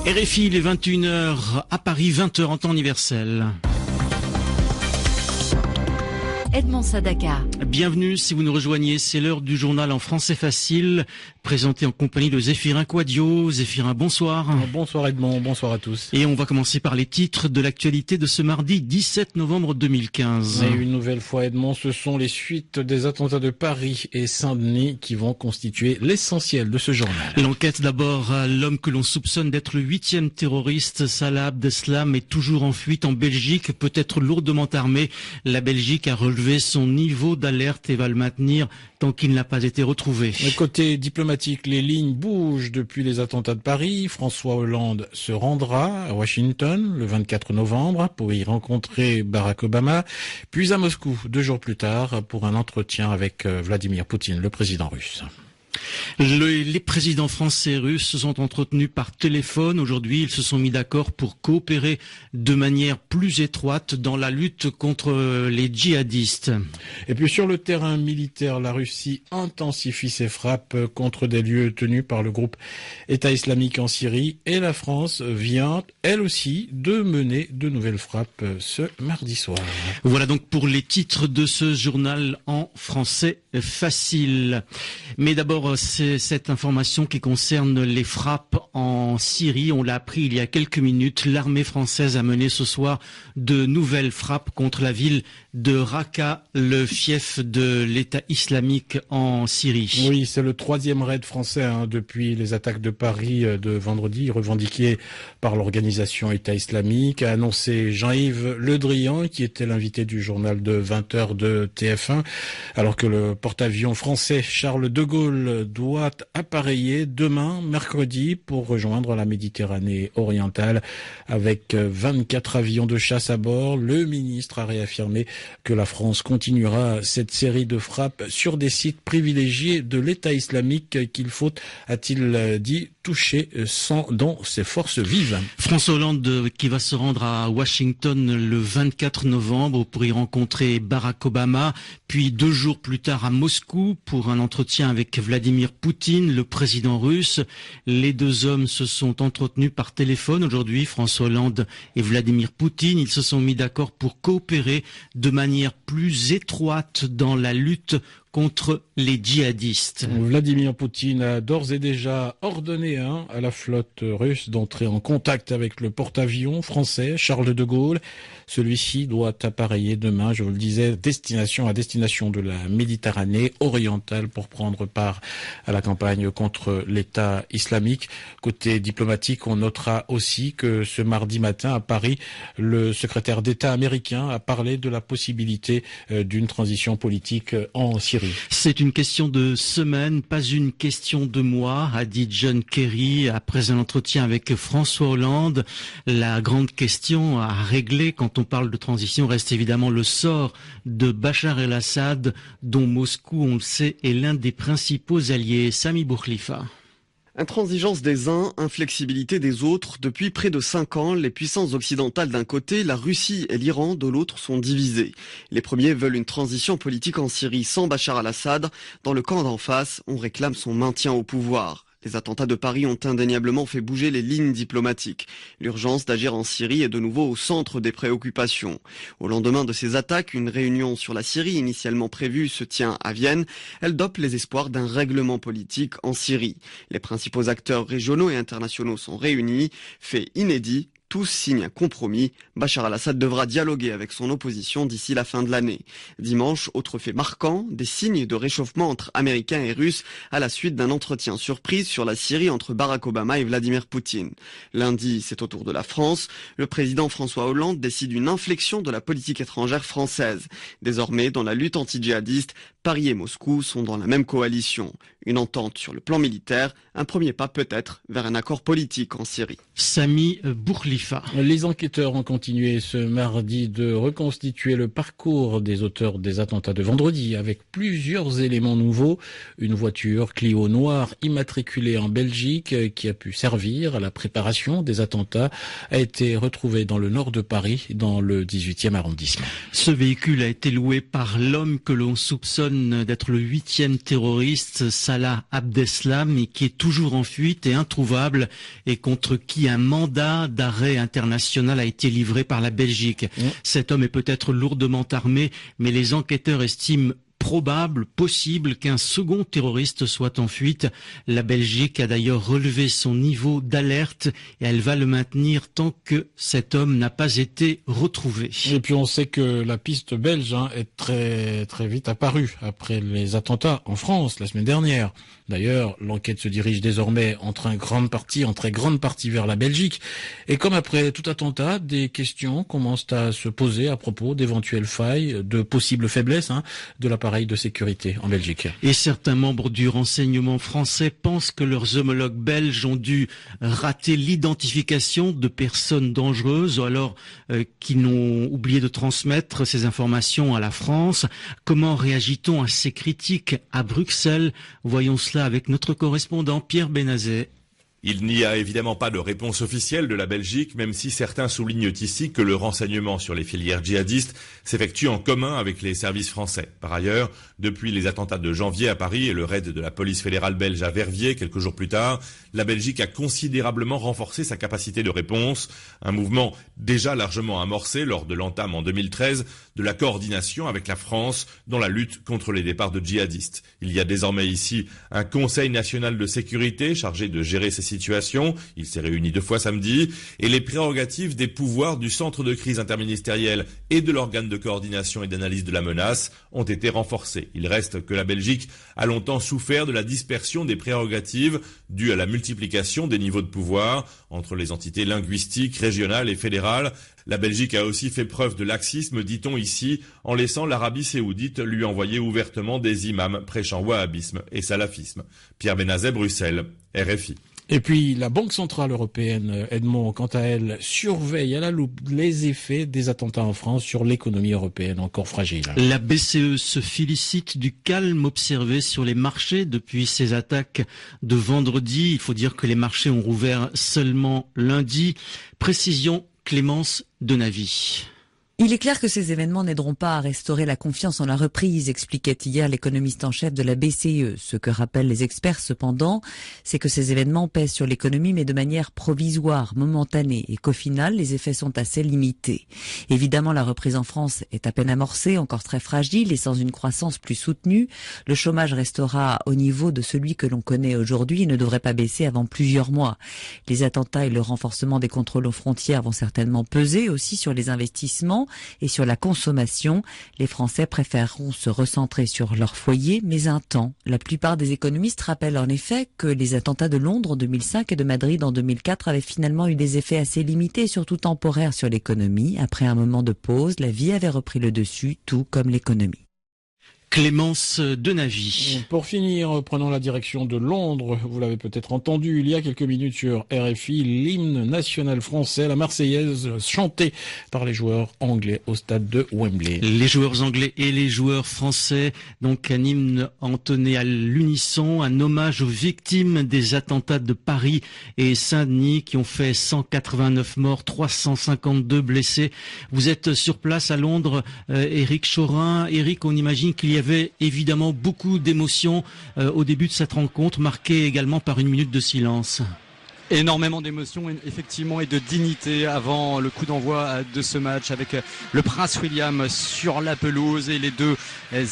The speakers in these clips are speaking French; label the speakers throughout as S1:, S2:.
S1: RFI, il est 21h à Paris, 20h en temps universel.
S2: Edmond Sadaka.
S1: Bienvenue si vous nous rejoignez, c'est l'heure du journal en français facile, présenté en compagnie de Zéphirin Quadio. Zéphirin, bonsoir.
S3: Bonsoir Edmond, bonsoir à tous.
S1: Et on va commencer par les titres de l'actualité de ce mardi 17 novembre 2015.
S3: Et une nouvelle fois Edmond, ce sont les suites des attentats de Paris et Saint-Denis qui vont constituer l'essentiel de ce journal.
S1: L'enquête d'abord, l'homme que l'on soupçonne d'être le 8e terroriste, Salah Abdeslam, est toujours en fuite en Belgique, peut-être lourdement armé. La Belgique a relevé son niveau d'alerte et va le maintenir tant qu'il n'a pas été retrouvé.
S3: Côté diplomatique, les lignes bougent depuis les attentats de Paris. François Hollande se rendra à Washington le 24 novembre pour y rencontrer Barack Obama, puis à Moscou 2 jours plus tard pour un entretien avec Vladimir Poutine, le président russe.
S1: Les présidents français et russes se sont entretenus par téléphone. Aujourd'hui, ils se sont mis d'accord pour coopérer de manière plus étroite dans la lutte contre les djihadistes.
S3: Et puis sur le terrain militaire, la Russie intensifie ses frappes contre des lieux tenus par le groupe État islamique en Syrie. Et la France vient, elle aussi, de mener de nouvelles frappes ce mardi soir.
S1: Voilà donc pour les titres de ce journal en français facile. Mais d'abord, c'est cette information qui concerne les frappes en Syrie. On l'a appris il y a quelques minutes. L'armée française a mené ce soir de nouvelles frappes contre la ville de Raqqa, le fief de l'État islamique en Syrie.
S3: Oui, c'est le 3e raid français depuis les attaques de Paris de vendredi, revendiquées par l'organisation État islamique, a annoncé Jean-Yves Le Drian, qui était l'invité du journal de 20h de TF1, alors que le porte-avions français Charles de Gaulle doit appareiller demain, mercredi, pour rejoindre la Méditerranée orientale avec 24 avions de chasse à bord. Le ministre a réaffirmé que la France continuera cette série de frappes sur des sites privilégiés de l'État islamique qu'il faut, a-t-il dit, toucher dans ses forces vives.
S1: François Hollande qui va se rendre à Washington le 24 novembre pour y rencontrer Barack Obama, puis 2 jours plus tard à Moscou pour un entretien avec Vladimir Poutine, le président russe. Les 2 hommes se sont entretenus par téléphone aujourd'hui, François Hollande et Vladimir Poutine. Ils se sont mis d'accord pour coopérer de manière plus étroite dans la lutte contre les djihadistes.
S3: Vladimir Poutine a d'ores et déjà ordonné à la flotte russe d'entrer en contact avec le porte-avions français Charles de Gaulle. Celui-ci doit appareiller demain, je vous le disais, destination de la Méditerranée orientale pour prendre part à la campagne contre l'État islamique. Côté diplomatique, on notera aussi que ce mardi matin à Paris, le secrétaire d'État américain a parlé de la possibilité d'une transition politique en Syrie.
S1: C'est une question de semaines, pas une question de mois, a dit John Kerry après un entretien avec François Hollande. La grande question à régler quand on parle de transition reste évidemment le sort de Bachar el-Assad, dont Moscou, on le sait, est l'un des principaux alliés. Sami Bourkhlifa.
S4: Intransigeance des uns, inflexibilité des autres. Depuis près de 5 ans, les puissances occidentales d'un côté, la Russie et l'Iran de l'autre sont divisées. Les premiers veulent une transition politique en Syrie sans Bachar al-Assad. Dans le camp d'en face, on réclame son maintien au pouvoir. Les attentats de Paris ont indéniablement fait bouger les lignes diplomatiques. L'urgence d'agir en Syrie est de nouveau au centre des préoccupations. Au lendemain de ces attaques, une réunion sur la Syrie initialement prévue se tient à Vienne. Elle dope les espoirs d'un règlement politique en Syrie. Les principaux acteurs régionaux et internationaux sont réunis. Fait inédit, tous signent un compromis. Bachar al-Assad devra dialoguer avec son opposition d'ici la fin de l'année. Dimanche, autre fait marquant, des signes de réchauffement entre Américains et Russes à la suite d'un entretien surprise sur la Syrie entre Barack Obama et Vladimir Poutine. Lundi, c'est au tour de la France. Le président François Hollande décide une inflexion de la politique étrangère française. Désormais, dans la lutte anti-djihadiste, Paris et Moscou sont dans la même coalition. Une entente sur le plan militaire, un premier pas peut-être vers un accord politique en Syrie.
S1: Sami Bourkhlifa.
S3: Les enquêteurs ont continué ce mardi de reconstituer le parcours des auteurs des attentats de vendredi avec plusieurs éléments nouveaux. Une voiture Clio noire immatriculée en Belgique qui a pu servir à la préparation des attentats a été retrouvée dans le nord de Paris, dans le 18e arrondissement.
S1: Ce véhicule a été loué par l'homme que l'on soupçonne soupçonne d'être le 8e terroriste, Salah Abdeslam, et qui est toujours en fuite et introuvable, et contre qui un mandat d'arrêt international a été livré par la Belgique. Cet homme est peut-être lourdement armé, mais les enquêteurs estiment possible qu'un second terroriste soit en fuite. La Belgique a d'ailleurs relevé son niveau d'alerte et elle va le maintenir tant que cet homme n'a pas été retrouvé.
S3: Et puis on sait que la piste belge est très très vite apparue après les attentats en France la semaine dernière. D'ailleurs, l'enquête se dirige désormais en très grande partie vers la Belgique. Et comme après tout attentat, des questions commencent à se poser à propos d'éventuelles failles, de possibles faiblesses de l'appareil de sécurité en Belgique.
S1: Et certains membres du renseignement français pensent que leurs homologues belges ont dû rater l'identification de personnes dangereuses, ou alors qu'ils n'ont oublié de transmettre ces informations à la France. Comment réagit-on à ces critiques à Bruxelles? Voyons cela avec notre correspondant Pierre Benazet.
S5: Il n'y a évidemment pas de réponse officielle de la Belgique, même si certains soulignent ici que le renseignement sur les filières djihadistes s'effectue en commun avec les services français. Par ailleurs, depuis les attentats de janvier à Paris et le raid de la police fédérale belge à Verviers quelques jours plus tard, la Belgique a considérablement renforcé sa capacité de réponse, un mouvement déjà largement amorcé lors de l'entame en 2013 de la coordination avec la France dans la lutte contre les départs de djihadistes. Il y a désormais ici un Conseil national de sécurité chargé de gérer ces situation. Il s'est réuni 2 fois samedi et les prérogatives des pouvoirs du centre de crise interministériel et de l'organe de coordination et d'analyse de la menace ont été renforcés. Il reste que la Belgique a longtemps souffert de la dispersion des prérogatives due à la multiplication des niveaux de pouvoir entre les entités linguistiques, régionales et fédérales. La Belgique a aussi fait preuve de laxisme, dit-on ici, en laissant l'Arabie saoudite lui envoyer ouvertement des imams prêchant wahhabisme et salafisme. Pierre Benazet, Bruxelles, RFI.
S3: Et puis la Banque Centrale Européenne, Edmond, quant à elle, surveille à la loupe les effets des attentats en France sur l'économie européenne encore fragile.
S1: La BCE se félicite du calme observé sur les marchés depuis ces attaques de vendredi. Il faut dire que les marchés ont rouvert seulement lundi. Précision, Clémence Denavy.
S2: Il est clair que ces événements n'aideront pas à restaurer la confiance en la reprise, expliquait hier l'économiste en chef de la BCE. Ce que rappellent les experts cependant, c'est que ces événements pèsent sur l'économie mais de manière provisoire, momentanée, et qu'au final, les effets sont assez limités. Évidemment, la reprise en France est à peine amorcée, encore très fragile et sans une croissance plus soutenue. Le chômage restera au niveau de celui que l'on connaît aujourd'hui et ne devrait pas baisser avant plusieurs mois. Les attentats et le renforcement des contrôles aux frontières vont certainement peser aussi sur les investissements et sur la consommation. Les Français préféreront se recentrer sur leur foyer, mais un temps. La plupart des économistes rappellent en effet que les attentats de Londres en 2005 et de Madrid en 2004 avaient finalement eu des effets assez limités et surtout temporaires sur l'économie. Après un moment de pause, la vie avait repris le dessus, tout comme l'économie.
S1: Clémence Denavy.
S3: Pour finir, prenons la direction de Londres. Vous l'avez peut-être entendu il y a quelques minutes sur RFI, l'hymne national français, la Marseillaise, chantée par les joueurs anglais au stade de Wembley.
S1: Les joueurs anglais et les joueurs français, donc un hymne entonné à l'unisson, un hommage aux victimes des attentats de Paris et Saint-Denis qui ont fait 189 morts, 352 blessés. Vous êtes sur place à Londres, Éric Chorin. Éric, on imagine qu'il y avait évidemment beaucoup d'émotions au début de cette rencontre, marquée également par une minute de silence.
S6: Énormément d'émotions effectivement et de dignité avant le coup d'envoi de ce match avec le Prince William sur la pelouse et les deux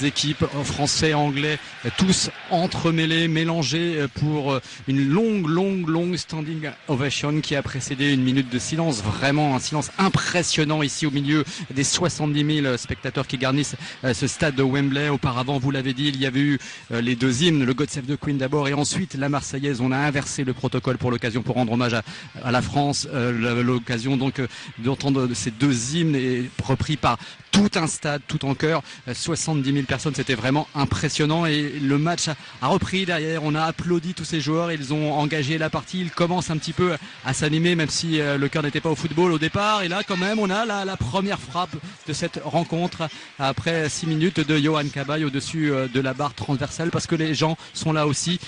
S6: équipes français et anglais tous entremêlés, mélangés pour une longue standing ovation qui a précédé une minute de silence, vraiment un silence impressionnant ici au milieu des 70 000 spectateurs qui garnissent ce stade de Wembley. Auparavant, vous l'avez dit, il y avait eu les deux hymnes, le God Save the Queen d'abord et ensuite la Marseillaise. On a inversé le protocole pour l'occasion pour rendre hommage à la France, l'occasion donc d'entendre ces deux hymnes et repris par tout un stade, tout en chœur, 70 000 personnes, c'était vraiment impressionnant et le match a repris derrière, on a applaudi tous ces joueurs, ils ont engagé la partie, ils commencent un petit peu à s'animer même si le cœur n'était pas au football au départ et là quand même on a la première frappe de cette rencontre après 6 minutes de Yohan Cabaye au-dessus de la barre transversale parce que les gens sont là aussi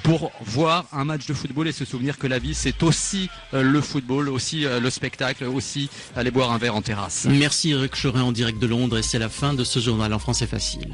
S6: pour voir un match de football et se souvenir que la vie c'est aussi le football, aussi le spectacle, aussi aller boire un verre en terrasse.
S1: Merci Eric Chorin en direct de Londres et c'est la fin de ce journal en français facile.